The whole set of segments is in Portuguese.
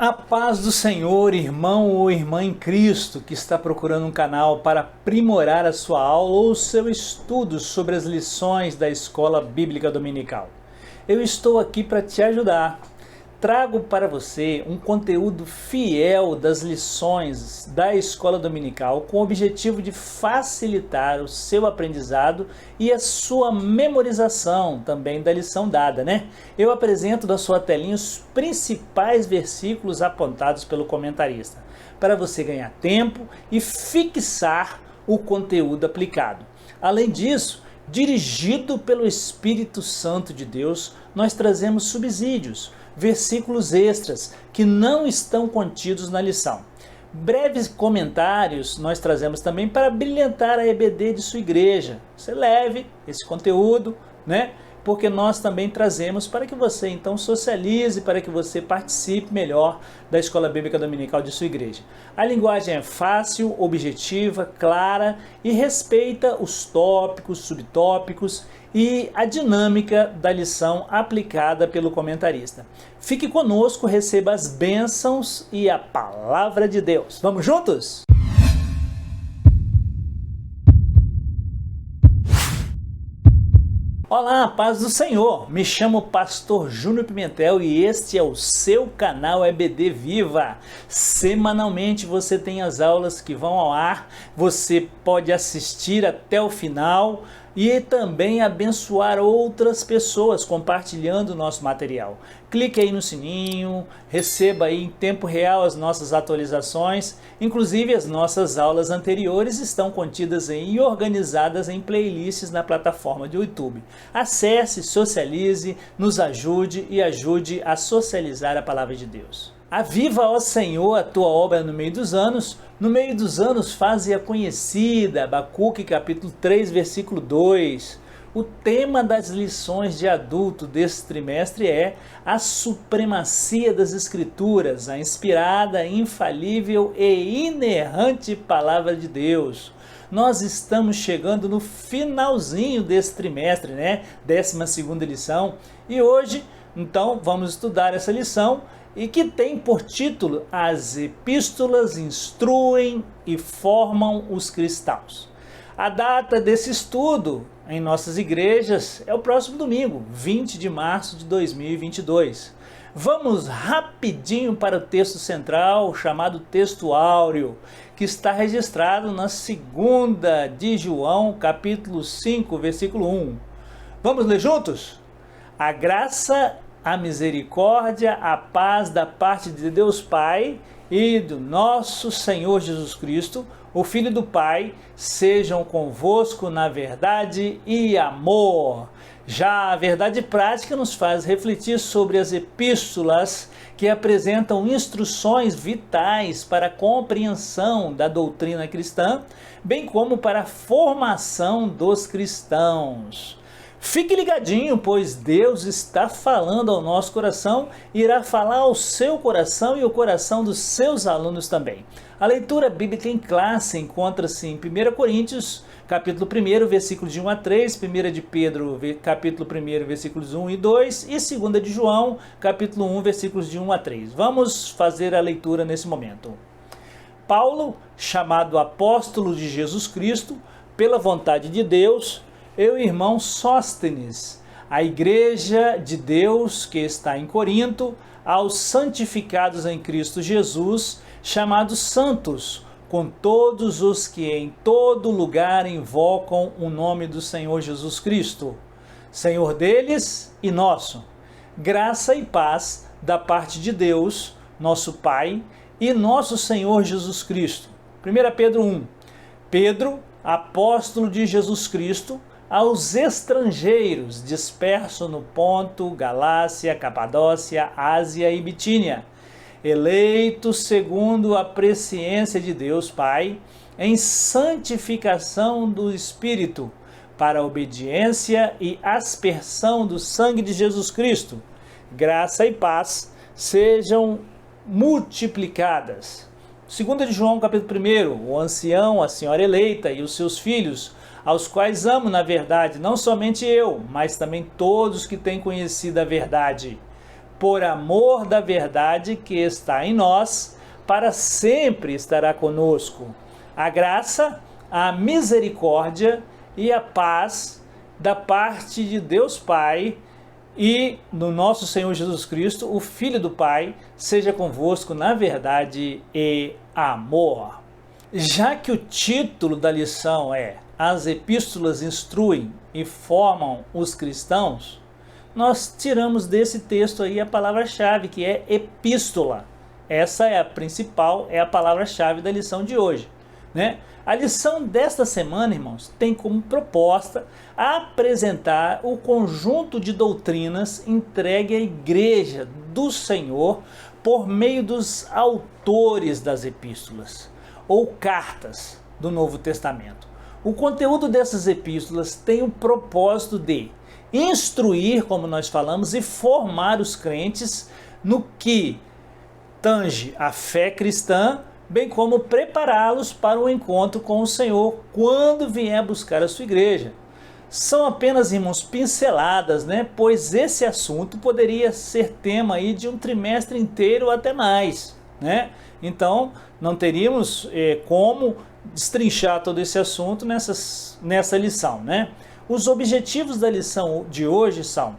A paz do Senhor, irmão ou irmã em Cristo, que está procurando um canal para aprimorar a sua aula ou o seu estudo sobre as lições da Escola Bíblica Dominical. Eu estou aqui para te ajudar. Trago para você um conteúdo fiel das lições da Escola Dominical com o objetivo de facilitar o seu aprendizado e a sua memorização também da lição dada, né? Eu apresento na sua telinha os principais versículos apontados pelo comentarista, para você ganhar tempo e fixar o conteúdo aplicado. Além disso, dirigido pelo Espírito Santo de Deus, nós trazemos subsídios, versículos extras que não estão contidos na lição. Breves comentários nós trazemos também para brilhantar a EBD de sua igreja. Você leve esse conteúdo, né? Porque nós também trazemos para que você então socialize, para que você participe melhor da Escola Bíblica Dominical de sua igreja. A linguagem é fácil, objetiva, clara e respeita os tópicos, subtópicos e a dinâmica da lição aplicada pelo comentarista. Fique conosco, receba as bênçãos e a palavra de Deus. Vamos juntos? Olá, paz do Senhor! Me chamo Pastor Júnior Pimentel e este é o seu canal EBD Viva. Semanalmente você tem as aulas que vão ao ar, você pode assistir até o final e também abençoar outras pessoas compartilhando o nosso material. Clique aí no sininho, receba aí em tempo real as nossas atualizações, inclusive as nossas aulas anteriores estão contidas e organizadas em playlists na plataforma do YouTube. Acesse, socialize, nos ajude e ajude a socializar a palavra de Deus. Aviva, ó Senhor, a tua obra no meio dos anos faze-a conhecida. Abacuque capítulo 3, versículo 2. O tema das lições de adulto deste trimestre é a supremacia das Escrituras, a inspirada, infalível e inerrante palavra de Deus. Nós estamos chegando no finalzinho desse trimestre, né? 12ª lição. E hoje, então, vamos estudar essa lição e que tem por título As Epístolas Instruem e Formam os Cristãos. A data desse estudo em nossas igrejas é o próximo domingo, 20 de março de 2022. Vamos rapidinho para o texto central, chamado texto áureo, que está registrado na 2ª de João, capítulo 5, versículo 1. Vamos ler juntos? A graça, a misericórdia, a paz da parte de Deus Pai e do nosso Senhor Jesus Cristo, o Filho do Pai, sejam convosco na verdade e amor. Já a verdade prática nos faz refletir sobre as epístolas que apresentam instruções vitais para a compreensão da doutrina cristã, bem como para a formação dos cristãos. Fique ligadinho, pois Deus está falando ao nosso coração e irá falar ao seu coração e ao coração dos seus alunos também. A leitura bíblica em classe encontra-se em 1 Coríntios, capítulo 1, versículos de 1 a 3, 1 de Pedro, capítulo 1, versículos 1 e 2 e 2 de João, capítulo 1, versículos de 1 a 3. Vamos fazer a leitura nesse momento. Paulo, chamado apóstolo de Jesus Cristo, pela vontade de Deus, eu, irmão Sóstenes, a igreja de Deus que está em Corinto, aos santificados em Cristo Jesus, chamados santos, com todos os que em todo lugar invocam o nome do Senhor Jesus Cristo, Senhor deles e nosso. Graça e paz da parte de Deus, nosso Pai, e nosso Senhor Jesus Cristo. 1 Pedro 1. Pedro, apóstolo de Jesus Cristo, aos estrangeiros dispersos no Ponto, Galácia, Capadócia, Ásia e Bitínia, eleitos segundo a presciência de Deus Pai, em santificação do Espírito, para a obediência e aspersão do sangue de Jesus Cristo, graça e paz sejam multiplicadas. 2 de João, capítulo 1, o ancião, a senhora eleita e os seus filhos, aos quais amo na verdade, não somente eu, mas também todos que têm conhecido a verdade. por amor da verdade que está em nós, para sempre estará conosco. A graça, a misericórdia e a paz da parte de Deus Pai e do nosso Senhor Jesus Cristo, o Filho do Pai, seja convosco na verdade e amor. Já que o título da lição é As Epístolas instruem e formam os cristãos, nós tiramos desse texto aí a palavra-chave, que é epístola. Essa é a principal, é a palavra-chave da lição de hoje, né? A lição desta semana, irmãos, tem como proposta apresentar o conjunto de doutrinas entregue à Igreja do Senhor por meio dos autores das epístolas ou cartas do Novo Testamento. O conteúdo dessas epístolas tem o propósito de instruir, como nós falamos, e formar os crentes no que tange a fé cristã, bem como prepará-los para o encontro com o Senhor quando vier buscar a sua igreja. São apenas, irmãos, pinceladas, né? Pois esse assunto poderia ser tema aí de um trimestre inteiro ou até mais, né? Então, não teríamos como destrinchar todo esse assunto nessa lição, né? Os objetivos da lição de hoje são: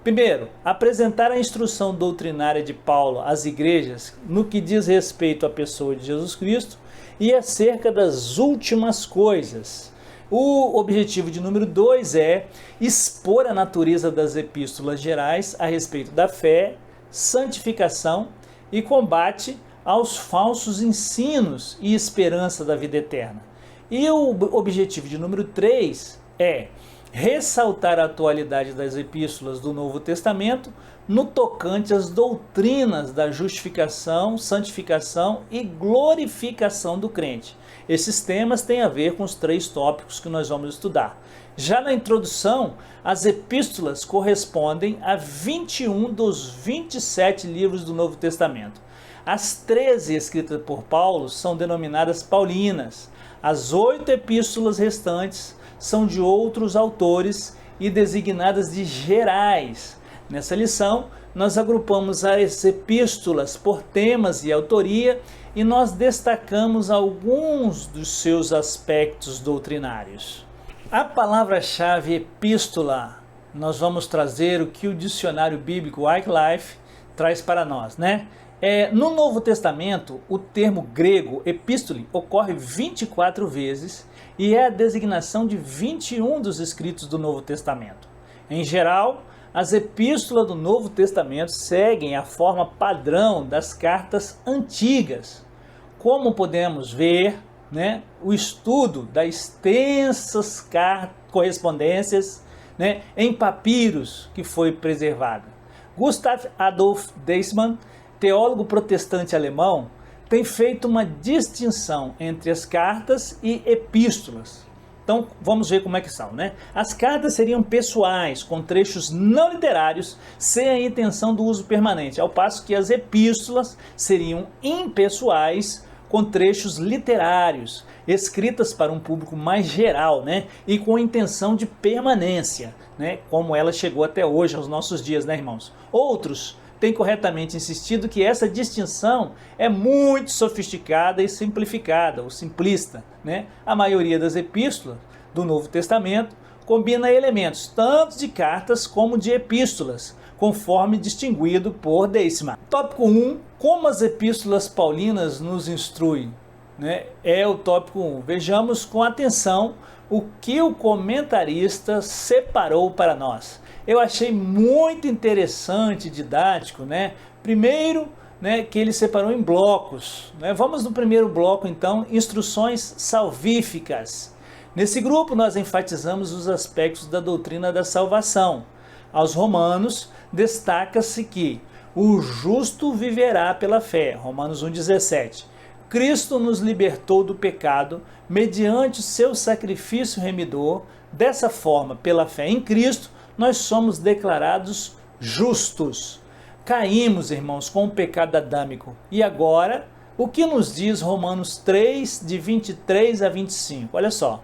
primeiro, apresentar a instrução doutrinária de Paulo às igrejas no que diz respeito à pessoa de Jesus Cristo e acerca das últimas coisas. O objetivo de número 2 é expor a natureza das epístolas gerais a respeito da fé, santificação e combate aos falsos ensinos e esperança da vida eterna. E o objetivo de número 3 é ressaltar a atualidade das epístolas do Novo Testamento no tocante às doutrinas da justificação, santificação e glorificação do crente. Esses temas têm a ver com os 3 tópicos que nós vamos estudar. Já na introdução, as epístolas correspondem a 21 dos 27 livros do Novo Testamento. As 13 escritas por Paulo são denominadas paulinas. As 8 epístolas restantes são de outros autores e designadas de gerais. Nessa lição, nós agrupamos as epístolas por temas e autoria e nós destacamos alguns dos seus aspectos doutrinários. A palavra-chave epístola, nós vamos trazer o que o dicionário bíblico Wycliffe traz para nós, né? No Novo Testamento, o termo grego epístole ocorre 24 vezes e é a designação de 21 dos escritos do Novo Testamento. Em geral, as epístolas do Novo Testamento seguem a forma padrão das cartas antigas. Como podemos ver, né, o estudo das extensas correspondências, né, em papiros que foi preservada. Gustav Adolf Deissmann, teólogo protestante alemão, tem feito uma distinção entre as cartas e epístolas. Então, vamos ver como é que são, né? As cartas seriam pessoais, com trechos não literários, sem a intenção do uso permanente, ao passo que as epístolas seriam impessoais, com trechos literários, escritas para um público mais geral, né? E com a intenção de permanência, né? Como ela chegou até hoje, aos nossos dias, né, irmãos? Outros tem corretamente insistido que essa distinção é muito sofisticada e simplificada, ou simplista, né? A maioria das epístolas do Novo Testamento combina elementos tanto de cartas como de epístolas, conforme distinguido por Deissmann. Tópico 1. Como as epístolas paulinas nos instruem, né? É o tópico 1. Vejamos com atenção o que o comentarista separou para nós. Eu achei muito interessante, didático, né? Primeiro, né, que ele separou em blocos, né? Vamos no primeiro bloco, então, instruções salvíficas. Nesse grupo, nós enfatizamos os aspectos da doutrina da salvação. Aos Romanos, destaca-se que o justo viverá pela fé, Romanos 1,17. Cristo nos libertou do pecado mediante o seu sacrifício remidor. Dessa forma, pela fé em Cristo, nós somos declarados justos. Caímos, irmãos, com o pecado adâmico. E agora, o que nos diz Romanos 3, de 23 a 25? Olha só.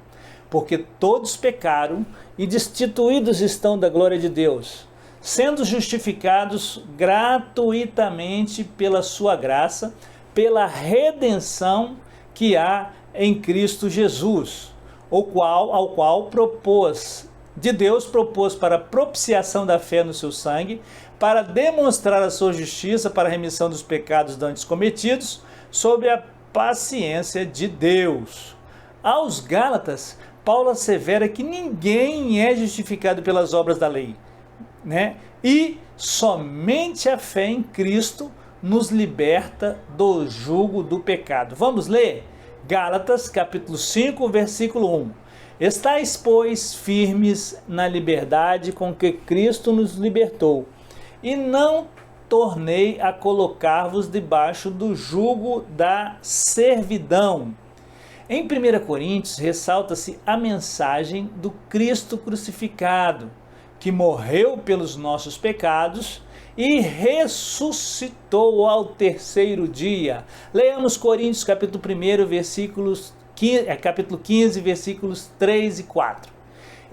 Porque todos pecaram e destituídos estão da glória de Deus, sendo justificados gratuitamente pela sua graça, pela redenção que há em Cristo Jesus, ao qual Deus propôs para propiciação da fé no seu sangue, para demonstrar a sua justiça para a remissão dos pecados dantes cometidos, sob a paciência de Deus. Aos Gálatas, Paulo assevera que ninguém é justificado pelas obras da lei, né? E somente a fé em Cristo nos liberta do jugo do pecado. Vamos ler? Gálatas, capítulo 5, versículo 1. Estais, pois, firmes na liberdade com que Cristo nos libertou, e não tornei a colocar-vos debaixo do jugo da servidão. Em 1 Coríntios, ressalta-se a mensagem do Cristo crucificado, que morreu pelos nossos pecados e ressuscitou ao terceiro dia. Leamos Coríntios capítulo 1, capítulo 15, versículos 3 e 4.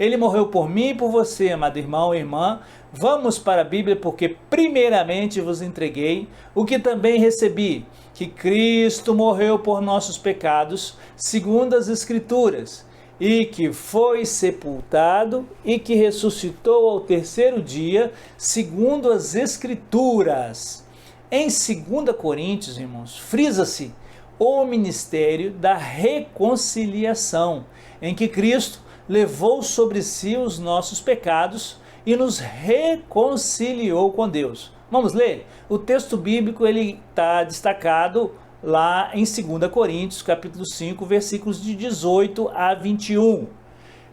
Ele morreu por mim e por você, amado irmão e irmã. Vamos para a Bíblia, porque primeiramente vos entreguei o que também recebi, que Cristo morreu por nossos pecados, segundo as Escrituras, e que foi sepultado e que ressuscitou ao terceiro dia, segundo as Escrituras. Em 2 Coríntios, irmãos, frisa-se o ministério da reconciliação, em que Cristo levou sobre si os nossos pecados e nos reconciliou com Deus. Vamos ler? O texto bíblico está destacado lá em 2 Coríntios, capítulo 5, versículos de 18 a 21.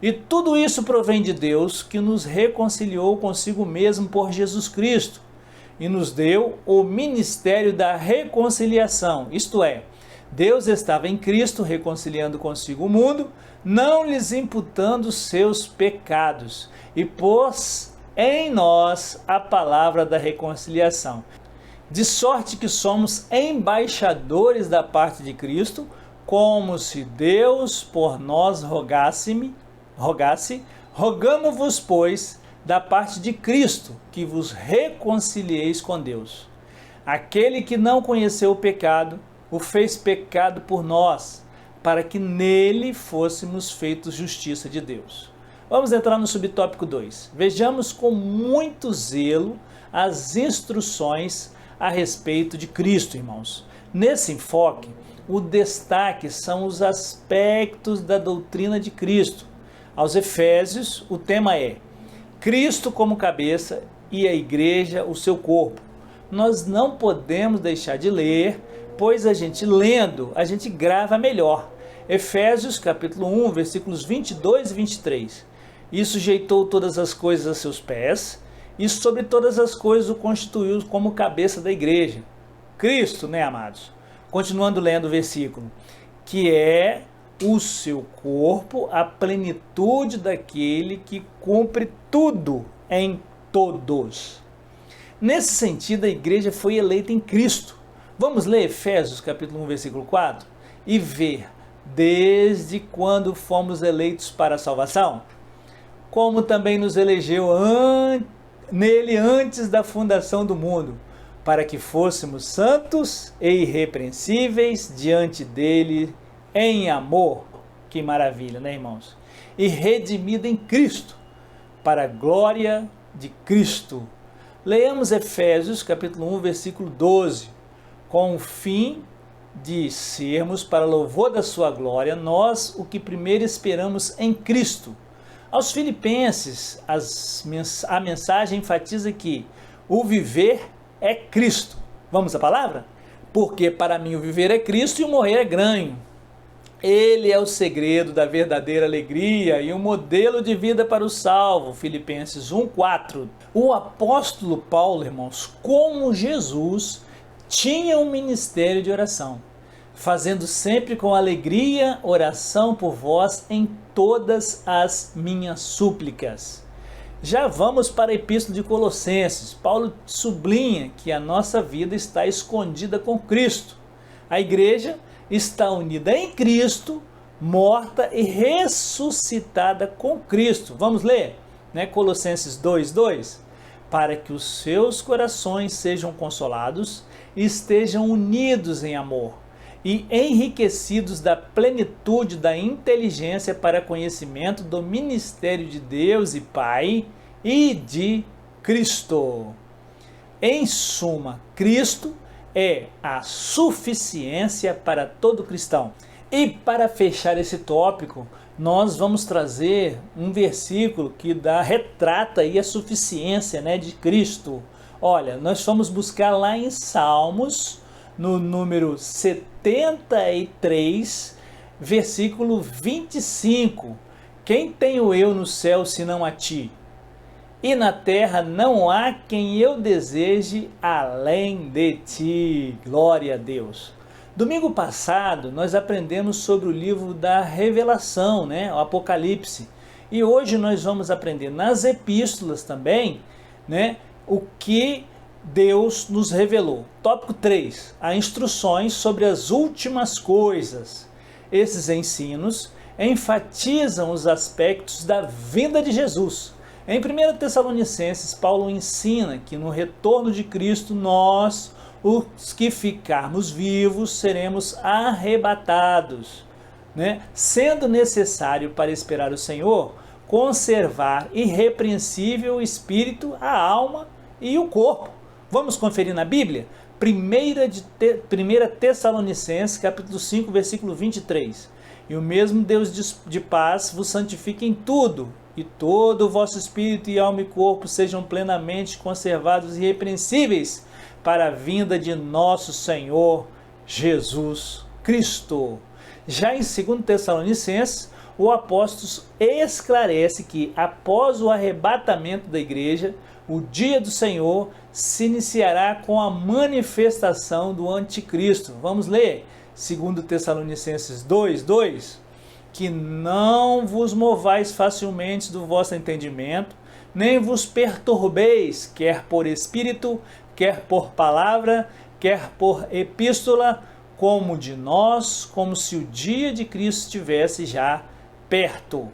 E tudo isso provém de Deus, que nos reconciliou consigo mesmo por Jesus Cristo, e nos deu o ministério da reconciliação, isto é, Deus estava em Cristo reconciliando consigo o mundo, não lhes imputando seus pecados, e pôs em nós a palavra da reconciliação. De sorte que somos embaixadores da parte de Cristo, como se Deus por nós rogasse, rogamo-vos, pois, da parte de Cristo, que vos reconcilieis com Deus. Aquele que não conheceu o pecado, o fez pecado por nós, para que nele fôssemos feitos justiça de Deus. Vamos entrar no subtópico 2. Vejamos com muito zelo as instruções a respeito de Cristo, irmãos. Nesse enfoque, o destaque são os aspectos da doutrina de Cristo. Aos Efésios, o tema é Cristo como cabeça e a igreja o seu corpo. Nós não podemos deixar de ler, pois a gente lendo, a gente grava melhor. Efésios capítulo 1, versículos 22 e 23. E sujeitou todas as coisas a seus pés, e sobre todas as coisas o constituiu como cabeça da igreja. Cristo, né, amados? Continuando lendo o versículo. Que é o seu corpo, a plenitude daquele que cumpre tudo em todos. Nesse sentido, a igreja foi eleita em Cristo. Vamos ler Efésios capítulo 1, versículo 4 e ver desde quando fomos eleitos para a salvação, como também nos elegeu nele antes da fundação do mundo, para que fôssemos santos e irrepreensíveis diante dele em amor. Que maravilha, né, irmãos? E redimido em Cristo, para a glória de Cristo. Leamos Efésios capítulo 1, versículo 12. Com o fim de sermos, para louvor da sua glória, nós o que primeiro esperamos em Cristo. Aos Filipenses, a mensagem enfatiza que o viver é Cristo. Vamos à palavra? Porque para mim o viver é Cristo e o morrer é ganho. Ele é o segredo da verdadeira alegria e um modelo de vida para o salvo. Filipenses 1:4. O apóstolo Paulo, irmãos, como Jesus, tinha um ministério de oração, fazendo sempre com alegria oração por vós em todas as minhas súplicas. Já vamos para a Epístola de Colossenses. Paulo sublinha que a nossa vida está escondida com Cristo. A igreja está unida em Cristo, morta e ressuscitada com Cristo. Vamos ler, né? Colossenses 2:2. para que os seus corações sejam consolados e estejam unidos em amor e enriquecidos da plenitude da inteligência para conhecimento do ministério de Deus e Pai e de Cristo. Em suma, Cristo é a suficiência para todo cristão. E para fechar esse tópico, nós vamos trazer um versículo que retrata aí a suficiência, né, de Cristo. Olha, nós fomos buscar lá em Salmos, no número 73, versículo 25. Quem tenho eu no céu senão a ti? E na terra não há quem eu deseje além de ti. Glória a Deus. Domingo passado nós aprendemos sobre o livro da Revelação, né, o Apocalipse. E hoje nós vamos aprender nas epístolas também, né, o que Deus nos revelou. Tópico 3. Há instruções sobre as últimas coisas. Esses ensinos enfatizam os aspectos da vinda de Jesus. Em 1 Tessalonicenses, Paulo ensina que no retorno de Cristo nós, os que ficarmos vivos, seremos arrebatados, né? Sendo necessário para esperar o Senhor, conservar irrepreensível o espírito, a alma e o corpo. Vamos conferir na Bíblia? 1 Tessalonicenses, capítulo 5, versículo 23. E o mesmo Deus de paz vos santifique em tudo, e todo o vosso espírito e alma e corpo sejam plenamente conservados e irrepreensíveis para a vinda de nosso Senhor Jesus Cristo. Já em 2 Tessalonicenses, o apóstolo esclarece que após o arrebatamento da igreja, o dia do Senhor se iniciará com a manifestação do anticristo. Vamos ler 2 Tessalonicenses 2:2. Que não vos movais facilmente do vosso entendimento, nem vos perturbeis, quer por espírito, quer por palavra, quer por epístola, como de nós, como se o dia de Cristo estivesse já perto.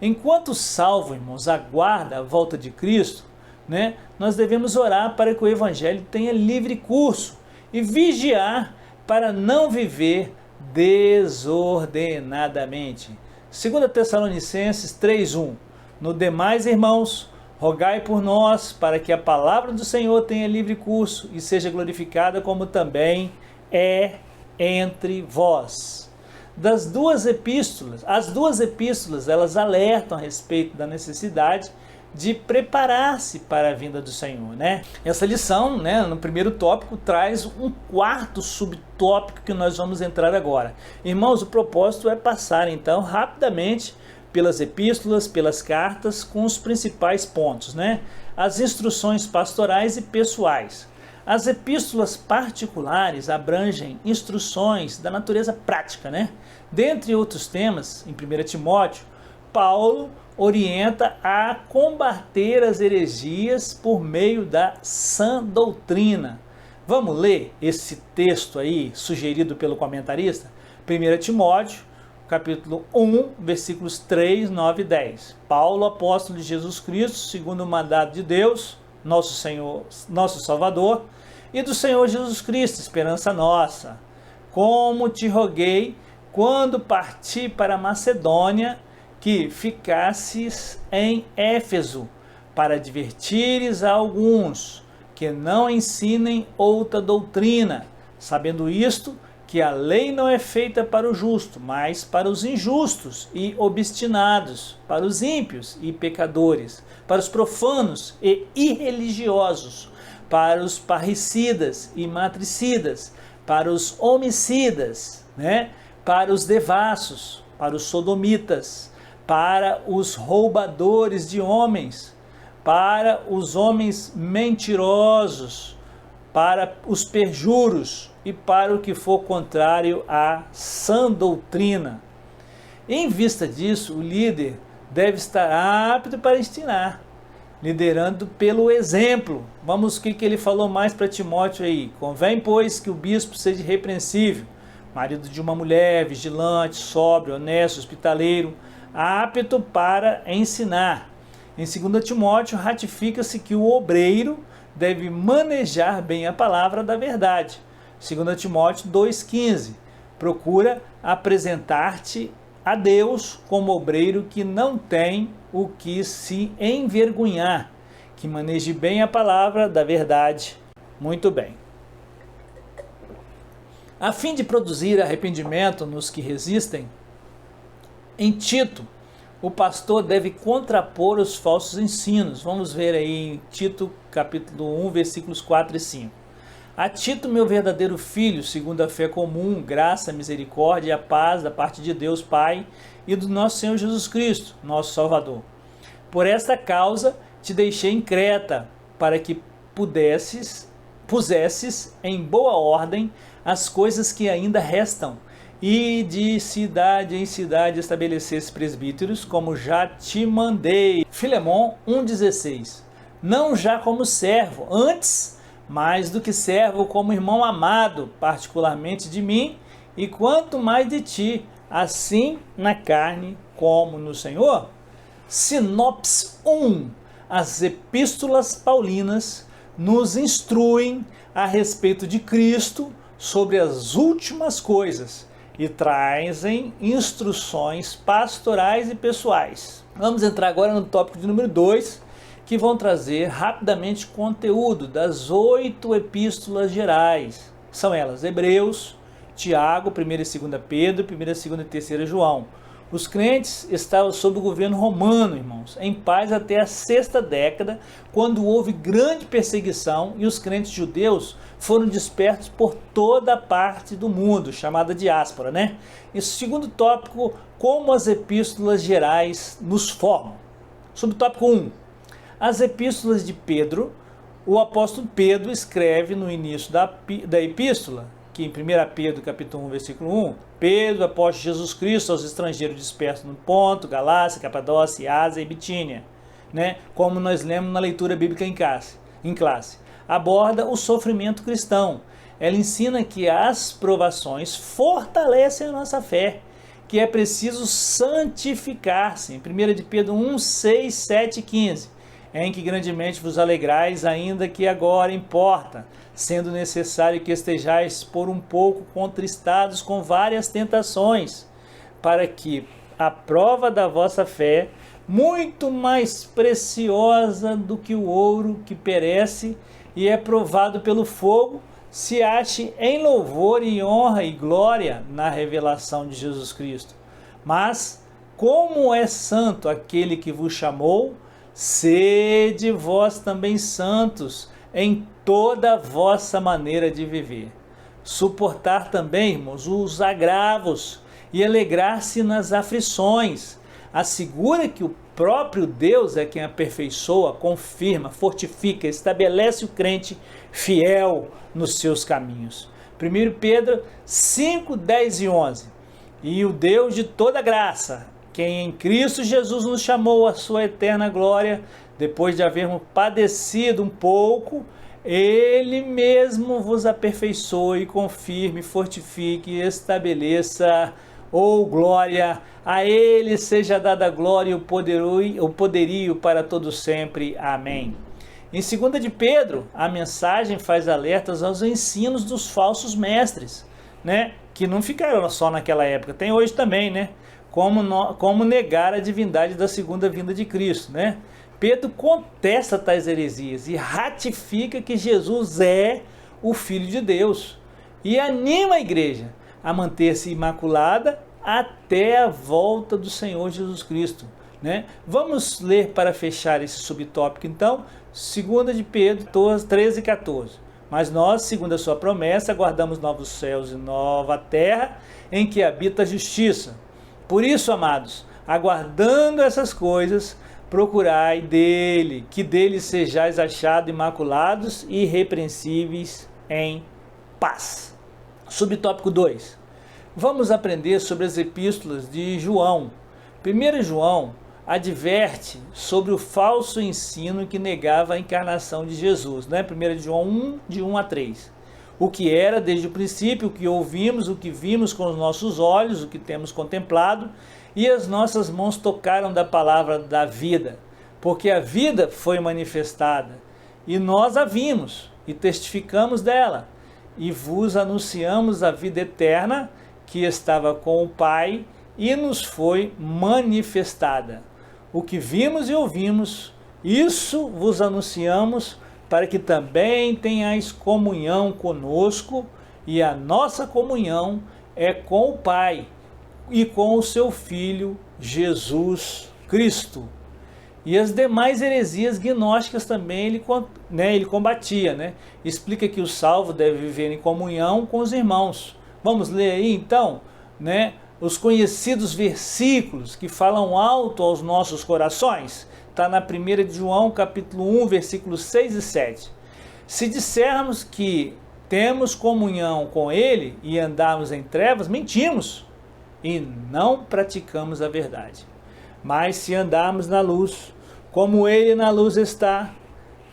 Enquanto o salvo, irmãos, aguarda a volta de Cristo, né, nós devemos orar para que o Evangelho tenha livre curso e vigiar para não viver desordenadamente. 2 Tessalonicenses 3:1. No demais, irmãos, rogai por nós para que a palavra do Senhor tenha livre curso e seja glorificada, como também é entre vós. As duas epístolas, elas alertam a respeito da necessidade de preparar-se para a vinda do Senhor, né? Essa lição, né, no primeiro tópico, traz um quarto subtópico que nós vamos entrar agora. Irmãos, o propósito é passar, então, rapidamente pelas epístolas, pelas cartas, com os principais pontos, né? As instruções pastorais e pessoais. As epístolas particulares abrangem instruções da natureza prática, né? Dentre outros temas, em 1 Timóteo, Paulo orienta a combater as heresias por meio da sã doutrina. Vamos ler esse texto aí, sugerido pelo comentarista? 1 Timóteo, capítulo 1, versículos 3, 9 e 10. Paulo, apóstolo de Jesus Cristo, segundo o mandado de Deus, nosso Senhor, nosso Salvador, e do Senhor Jesus Cristo, esperança nossa. Como te roguei, quando parti para a Macedônia, que ficasses em Éfeso, para advertires a alguns que não ensinem outra doutrina, sabendo isto, que a lei não é feita para o justo, mas para os injustos e obstinados, para os ímpios e pecadores, para os profanos e irreligiosos, para os parricidas e matricidas, para os homicidas, né? Para os devassos, para os sodomitas, para os roubadores de homens, para os homens mentirosos, para os perjuros e para o que for contrário à sã doutrina. Em vista disso, o líder deve estar apto para ensinar, liderando pelo exemplo. Vamos, o que ele falou mais para Timóteo aí? Convém, pois, que o bispo seja irrepreensível, marido de uma mulher, vigilante, sóbrio, honesto, hospitaleiro, apto para ensinar, Em 2 Timóteo, ratifica-se que o obreiro deve manejar bem a palavra da verdade. 2 Timóteo 2,15. Procura apresentar-te a Deus como obreiro que não tem o que se envergonhar, que maneje bem a palavra da verdade. Muito bem. A fim de produzir arrependimento nos que resistem, em Tito, o pastor deve contrapor os falsos ensinos. Vamos ver aí em Tito, capítulo 1, versículos 4 e 5. A Tito, meu verdadeiro filho, segundo a fé comum, graça, misericórdia e a paz da parte de Deus Pai e do nosso Senhor Jesus Cristo, nosso Salvador. Por esta causa te deixei em Creta, para que pusesses em boa ordem as coisas que ainda restam, e de cidade em cidade estabelecesse presbíteros, como já te mandei. Filemon 1,16. Não já como servo, antes, mais do que servo, como irmão amado, particularmente de mim, e quanto mais de ti, assim na carne como no Senhor. Sinopse 1. As epístolas paulinas nos instruem a respeito de Cristo sobre as últimas coisas e trazem instruções pastorais e pessoais. Vamos entrar agora no tópico de número 2, que vão trazer rapidamente conteúdo das 8 epístolas gerais. São elas Hebreus, Tiago, 1 e 2 Pedro, 1, 2 e 3 João. Os crentes estavam sob o governo romano, irmãos, em paz até a 6ª década, quando houve grande perseguição e os crentes judeus foram dispersos por toda parte do mundo, chamada diáspora, né? E o segundo tópico, como as epístolas gerais nos formam. Subtópico 1. As epístolas de Pedro. O apóstolo Pedro escreve no início da epístola, que em 1 Pedro capítulo 1, versículo 1, Pedro, apóstolo de Jesus Cristo, aos estrangeiros dispersos no Ponto, Galácia, Capadócia, Ásia e Bitínia, né? Como nós lemos na leitura bíblica em classe. Aborda o sofrimento cristão. Ela ensina que as provações fortalecem a nossa fé, que é preciso santificar-se. Em 1 de Pedro 1, 6, 7 e 15. Em que grandemente vos alegrais, ainda que agora importa, sendo necessário que estejais por um pouco contristados com várias tentações, para que a prova da vossa fé, muito mais preciosa do que o ouro que perece e é provado pelo fogo, se ache em louvor e honra e glória na revelação de Jesus Cristo. Mas, como é santo aquele que vos chamou, sede vós também santos em toda a vossa maneira de viver. Suportar também, irmãos, os agravos e alegrar-se nas aflições. Assegura que o próprio Deus é quem aperfeiçoa, confirma, fortifica, estabelece o crente fiel nos seus caminhos. 1 Pedro 5, 10 e 11. E o Deus de toda graça, quem em Cristo Jesus nos chamou à sua eterna glória, depois de havermos padecido um pouco, Ele mesmo vos aperfeiçoe, confirme, fortifique e estabeleça. Glória, a Ele seja dada a glória e o poderio para todo sempre. Amém. Em 2 de Pedro, a mensagem faz alertas aos ensinos dos falsos mestres, né? Que não ficaram só naquela época, tem hoje também, né? Como negar a divindade da segunda vinda de Cristo, né? Pedro contesta tais heresias e ratifica que Jesus é o Filho de Deus e anima a igreja a manter-se imaculada até a volta do Senhor Jesus Cristo, né? Vamos ler para fechar esse subtópico então, 2 de Pedro 13 e 14. Mas nós, segundo a sua promessa, aguardamos novos céus e nova terra em que habita a justiça. Por isso, amados, aguardando essas coisas, procurai dele, que dele sejais achados imaculados e irrepreensíveis em paz. Subtópico 2. Vamos aprender sobre as epístolas de João. 1 João adverte sobre o falso ensino que negava a encarnação de Jesus, né? 1 João 1, de 1 a 3. O que era desde o princípio, o que ouvimos, o que vimos com os nossos olhos, o que temos contemplado, e as nossas mãos tocaram da palavra da vida. porque a vida foi manifestada, e nós a vimos, e testificamos dela, e vos anunciamos a vida eterna, que estava com o Pai, e nos foi manifestada. O que vimos e ouvimos, isso vos anunciamos, para que também tenhais comunhão conosco, e a nossa comunhão é com o Pai e com o seu Filho, Jesus Cristo. E as demais heresias gnósticas também ele combatia, né? Explica que o salvo deve viver em comunhão com os irmãos. Vamos ler aí então, né, os conhecidos versículos que falam alto aos nossos corações. Está na 1 de João, capítulo 1, versículos 6 e 7. Se dissermos que temos comunhão com ele e andarmos em trevas, mentimos e não praticamos a verdade. Mas se andarmos na luz, como ele na luz está,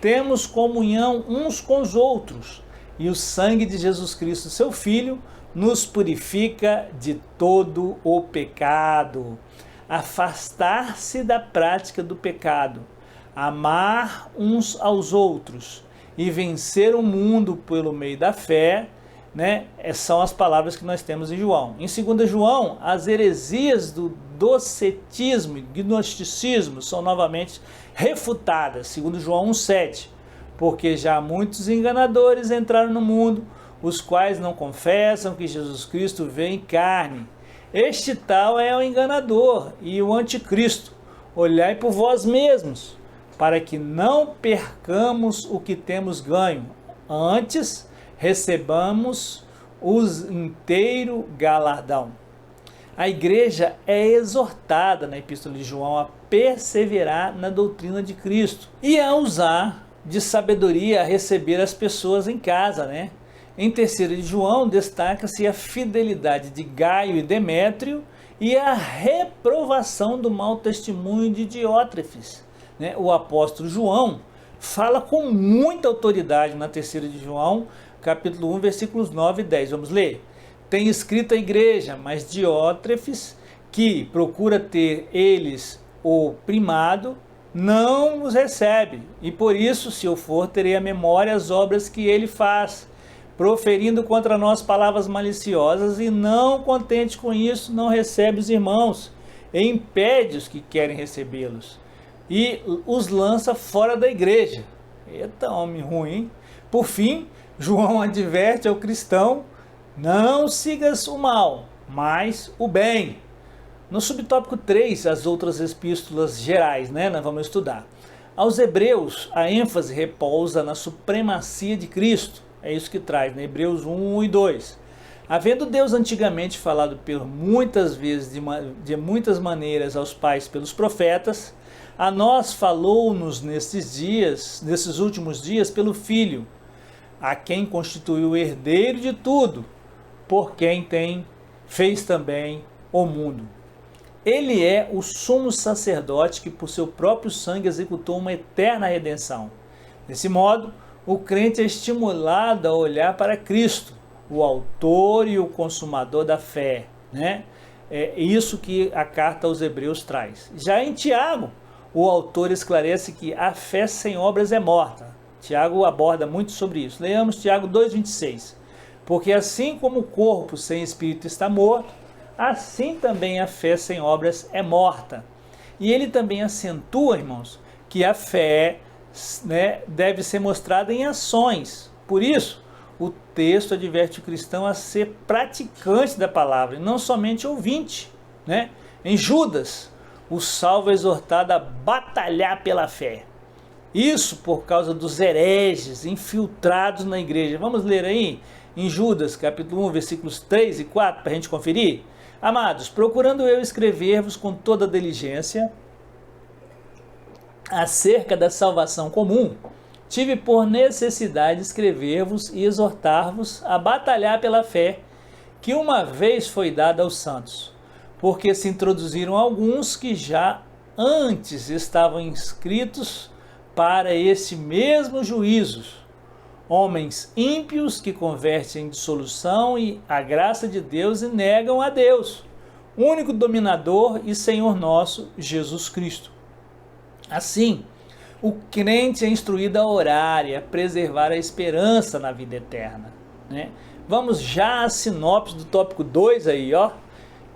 temos comunhão uns com os outros, e o sangue de Jesus Cristo, seu Filho, nos purifica de todo o pecado. Afastar-se da prática do pecado, amar uns aos outros e vencer o mundo pelo meio da fé, né? São as palavras que nós temos em João. Em 2 João, as heresias do docetismo e gnosticismo são novamente refutadas, 2 João 1,7, porque já muitos enganadores entraram no mundo, os quais não confessam que Jesus Cristo veio em carne. Este tal é o enganador e o anticristo. Olhai por vós mesmos, para que não percamos o que temos ganho, antes recebamos os inteiro galardão. A igreja é exortada na Epístola de João a perseverar na doutrina de Cristo e a usar de sabedoria a receber as pessoas em casa, né? Em 3 de João destaca-se a fidelidade de Gaio e Demétrio e a reprovação do mau testemunho de Diótrefes, né? O apóstolo João fala com muita autoridade na 3 de João, capítulo 1, versículos 9 e 10. Vamos ler? Tem escrito a igreja, mas Diótrefes, que procura ter eles o primado, não os recebe, e por isso, se eu for, terei a memória as obras que ele faz, proferindo contra nós palavras maliciosas, e não contente com isso, não recebe os irmãos, e impede os que querem recebê-los, e os lança fora da igreja. Eita, homem ruim, hein? Por fim, João adverte ao cristão: não sigas o mal, mas o bem. No subtópico 3, as outras epístolas gerais, né, nós vamos estudar. Aos Hebreus, a ênfase repousa na supremacia de Cristo. É isso que traz, né? Hebreus 1 e 2. Havendo Deus antigamente falado por muitas vezes, de muitas maneiras aos pais pelos profetas, a nós falou-nos nesses últimos dias, pelo Filho, a quem constituiu o herdeiro de tudo, por quem fez também o mundo. Ele é o sumo sacerdote que por seu próprio sangue executou uma eterna redenção. Desse modo, o crente é estimulado a olhar para Cristo, o autor e o consumador da fé, né? É isso que a carta aos Hebreus traz. Já em Tiago, o autor esclarece que a fé sem obras é morta. Tiago aborda muito sobre isso. Leamos Tiago 2,26. Porque assim como o corpo sem espírito está morto, assim também a fé sem obras é morta. E ele também acentua, irmãos, que a fé, né, deve ser mostrada em ações. Por isso, o texto adverte o cristão a ser praticante da palavra, e não somente ouvinte, né? Em Judas, o salvo é exortado a batalhar pela fé. Isso por causa dos hereges infiltrados na igreja. Vamos ler aí em Judas, capítulo 1, versículos 3 e 4, para a gente conferir. Amados, procurando eu escrever-vos com toda diligência acerca da salvação comum, tive por necessidade escrever-vos e exortar-vos a batalhar pela fé que uma vez foi dada aos santos, porque se introduziram alguns que já antes estavam inscritos para esse mesmo juízo, homens ímpios que convertem em dissolução a graça de Deus e negam a Deus, único dominador e Senhor nosso, Jesus Cristo. Assim, o crente é instruído a orar e a preservar a esperança na vida eterna, né? Vamos já à sinopse do tópico 2 aí, ó.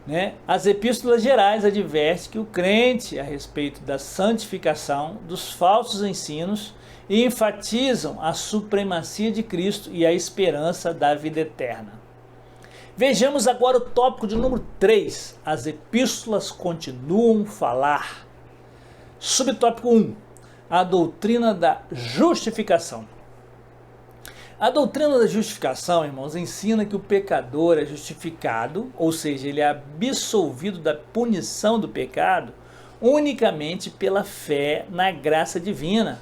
Né? As epístolas gerais advertem que o crente a respeito da santificação, dos falsos ensinos, e enfatizam a supremacia de Cristo e a esperança da vida eterna. Vejamos agora o tópico de número 3. As epístolas continuam a falar. Subtópico 1. A doutrina da justificação. A doutrina da justificação, irmãos, ensina que o pecador é justificado, ou seja, ele é absolvido da punição do pecado, unicamente pela fé na graça divina.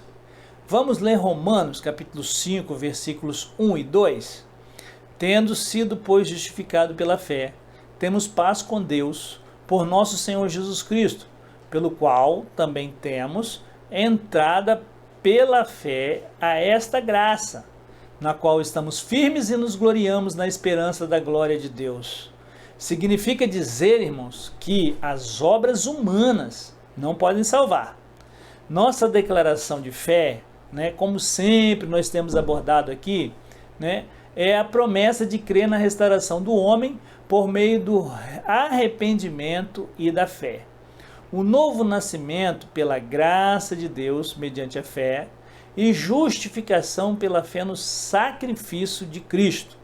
Vamos ler Romanos, capítulo 5, versículos 1 e 2. Tendo sido, pois, justificado pela fé, temos paz com Deus, por nosso Senhor Jesus Cristo, pelo qual também temos entrada pela fé a esta graça, na qual estamos firmes e nos gloriamos na esperança da glória de Deus. Significa dizer, irmãos, que as obras humanas não podem salvar. Nossa declaração de fé, né, como sempre nós temos abordado aqui, né, é a promessa de crer na restauração do homem por meio do arrependimento e da fé. O novo nascimento pela graça de Deus mediante a fé e justificação pela fé no sacrifício de Cristo.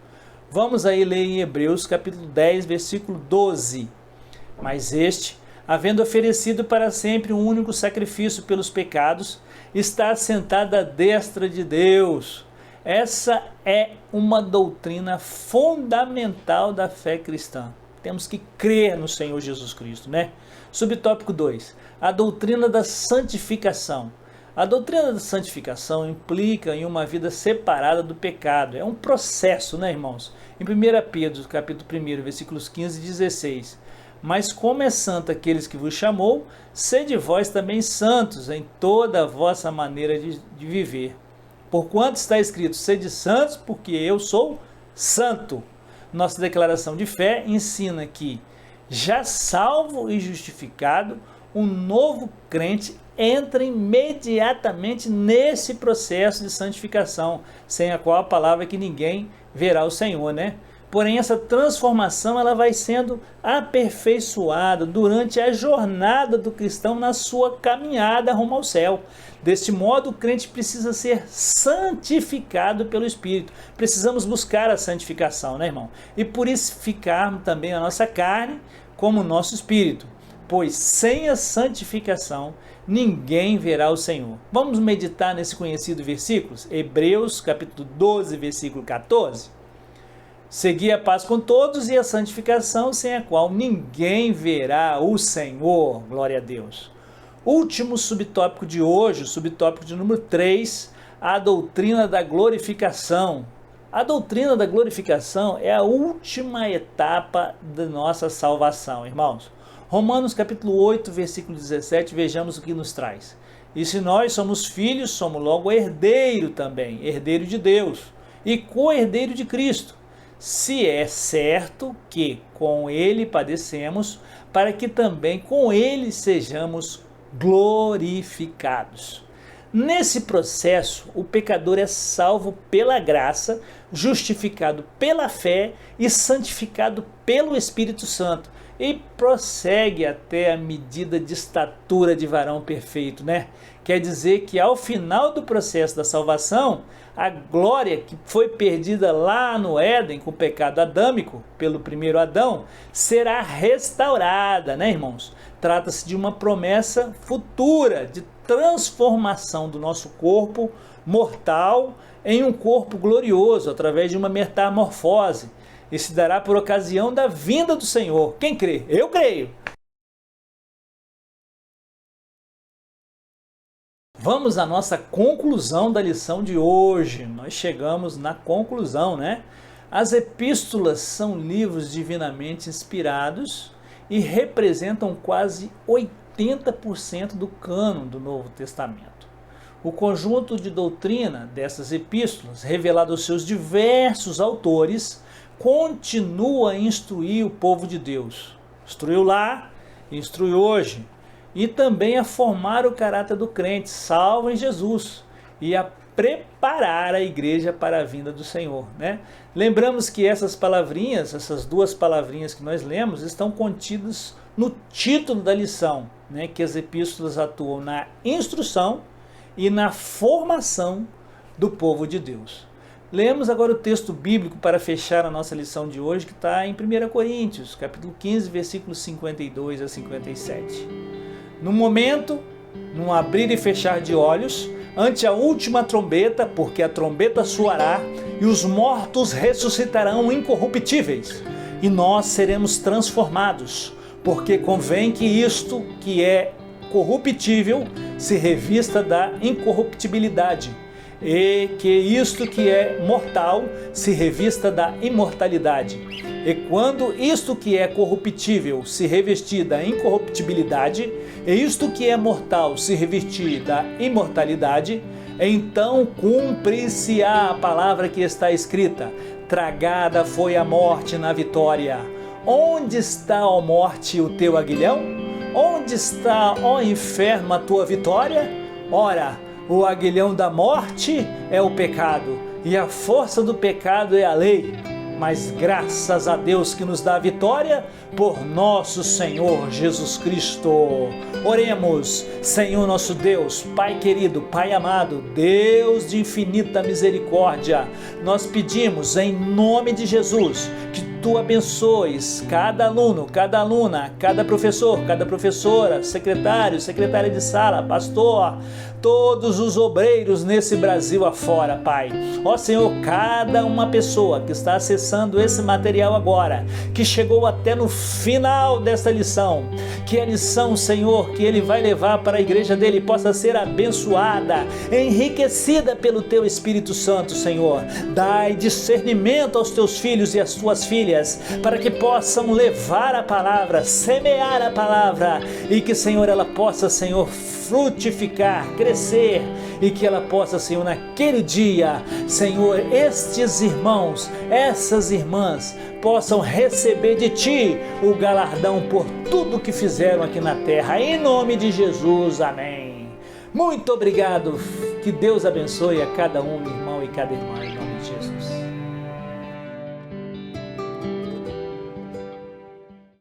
Vamos aí ler em Hebreus capítulo 10, versículo 12. Mas este, havendo oferecido para sempre um único sacrifício pelos pecados, está assentado à destra de Deus. Essa é uma doutrina fundamental da fé cristã. Temos que crer no Senhor Jesus Cristo, né? Subtópico 2. A doutrina da santificação. A doutrina da santificação implica em uma vida separada do pecado. É um processo, né, irmãos? Em 1 Pedro, capítulo 1, versículos 15 e 16. Mas como é santo aqueles que vos chamou, sede vós também santos em toda a vossa maneira de viver. Porquanto está escrito, sede santos, porque eu sou santo. Nossa declaração de fé ensina que, já salvo e justificado, um novo crente entra imediatamente nesse processo de santificação, sem a qual a palavra é que ninguém verá o Senhor, né? Porém, essa transformação ela vai sendo aperfeiçoada durante a jornada do cristão na sua caminhada rumo ao céu. Deste modo, o crente precisa ser santificado pelo Espírito. Precisamos buscar a santificação, né, irmão? E purificar também a nossa carne como o nosso espírito. Pois sem a santificação, ninguém verá o Senhor. Vamos meditar nesse conhecido versículo? Hebreus, capítulo 12, versículo 14. Segui a paz com todos e a santificação, sem a qual ninguém verá o Senhor. Glória a Deus. Último subtópico de hoje, o subtópico de número 3, a doutrina da glorificação. A doutrina da glorificação é a última etapa da nossa salvação, irmãos. Romanos capítulo 8, versículo 17, vejamos o que nos traz. E se nós somos filhos, somos logo herdeiro também, herdeiro de Deus e co-herdeiro de Cristo, se é certo que com ele padecemos, para que também com ele sejamos glorificados. Nesse processo, o pecador é salvo pela graça, justificado pela fé e santificado pelo Espírito Santo. E prossegue até a medida de estatura de varão perfeito, né? Quer dizer que ao final do processo da salvação, a glória que foi perdida lá no Éden com o pecado adâmico, pelo primeiro Adão, será restaurada, né, irmãos? Trata-se de uma promessa futura de transformação do nosso corpo mortal em um corpo glorioso, através de uma metamorfose. E se dará por ocasião da vinda do Senhor. Quem crê? Eu creio. Vamos à nossa conclusão da lição de hoje. Nós chegamos na conclusão, né? As epístolas são livros divinamente inspirados e representam quase 80% do cânon do Novo Testamento. O conjunto de doutrina dessas epístolas, revelado aos seus diversos autores, continua a instruir o povo de Deus. Instruiu lá, instrui hoje. e também a formar o caráter do crente, salvo em Jesus, e a preparar a igreja para a vinda do Senhor, né? Lembramos que essas palavrinhas, essas duas palavrinhas que nós lemos, estão contidas no título da lição, né? Que as epístolas atuam na instrução e na formação do povo de Deus. Lemos agora o texto bíblico para fechar a nossa lição de hoje, que está em 1 Coríntios, capítulo 15, versículos 52 a 57. No momento, num abrir e fechar de olhos, ante a última trombeta, porque a trombeta soará, e os mortos ressuscitarão incorruptíveis, e nós seremos transformados, porque convém que isto que é corruptível se revista da incorruptibilidade, e que isto que é mortal se revista da imortalidade. E quando isto que é corruptível se revestir da incorruptibilidade, e isto que é mortal se revestir da imortalidade, então cumprir-se-á a palavra que está escrita: tragada foi a morte na vitória. Onde está, ó morte, o teu aguilhão? Onde está, ó inferno, a tua vitória? Ora, o aguilhão da morte é o pecado, e a força do pecado é a lei. Mas graças a Deus que nos dá a vitória por nosso Senhor Jesus Cristo. Oremos. Senhor nosso Deus, Pai querido, Pai amado, Deus de infinita misericórdia, nós pedimos em nome de Jesus que Tu abençoes cada aluno, cada aluna, cada professor, cada professora, secretário, secretária de sala, pastor, todos os obreiros nesse Brasil afora, Pai. Ó Senhor, cada uma pessoa que está acessando esse material agora, que chegou até no final dessa lição, que a lição, Senhor, que ele vai levar para a igreja dele possa ser abençoada, enriquecida pelo Teu Espírito Santo, Senhor. Dai discernimento aos Teus filhos e às Tuas filhas, para que possam levar a palavra, semear a palavra, e que, Senhor, ela possa, Senhor, frutificar, crescer, e que ela possa, Senhor, naquele dia, Senhor, estes irmãos, essas irmãs, possam receber de Ti o galardão por tudo que fizeram aqui na terra, em nome de Jesus, amém. Muito obrigado, que Deus abençoe a cada um, irmão e cada irmã, em nome de Jesus.